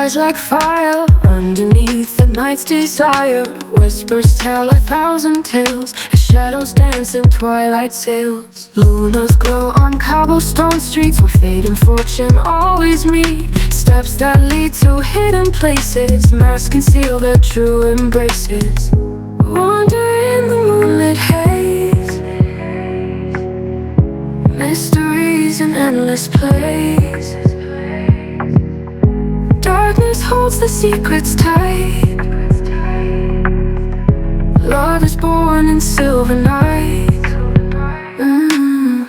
rise like fire underneath the night's desire. Whispers tell 1,000 tales as shadows dance in twilight sails. Lunas glow on cobblestone streets where fate and fortune always meet. Steps that lead to hidden places, masks conceal their true embraces. Wander in the moonlit haze, mysteries in endless plays. Darkness holds the secrets tight. Love is born in silver night.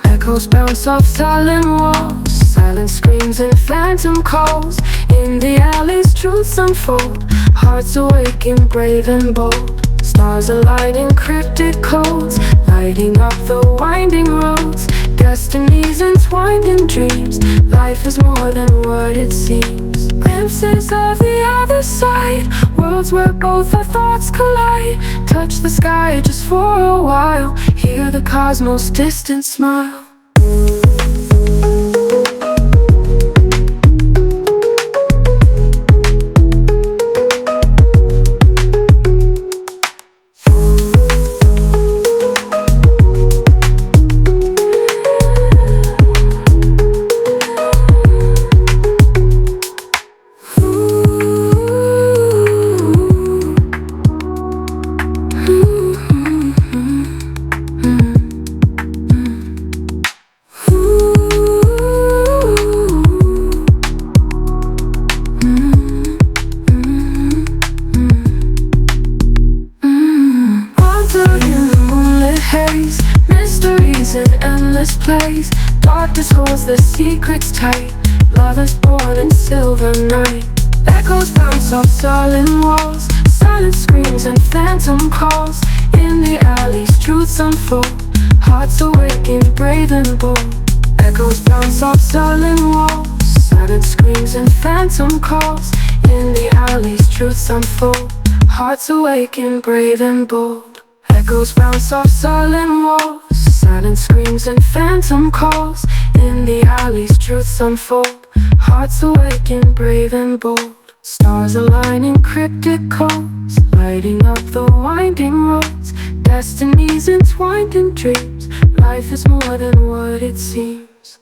Echoes bounce off silent walls, silent screams and phantom calls. In the alleys truths unfold, hearts awaken brave and bold. Stars align in cryptic codes, lighting up the winding roads. Destinies entwined in dreams, life is more than what it seems. Glimpses of the other side, worlds where both our thoughts collide. Touch the sky just for a while, hear the cosmos' distant smile. Mysteries in endless plays. Darkness holds the secrets tight. Love is born in silver night. Echoes bounce off sullen walls, silent screams and phantom calls. In the alleys truths unfold, hearts awaken brave and bold. Echoes bounce off sullen walls, silent screams and phantom calls. In the alleys truths unfold, hearts awaken brave and bold. Echoes bounce off sullen walls, silent screams and phantom calls. In the alleys truths unfold, hearts awaken brave and bold. Stars align in cryptic codes, lighting up the winding roads. Destinies entwined in dreams, life is more than what it seems.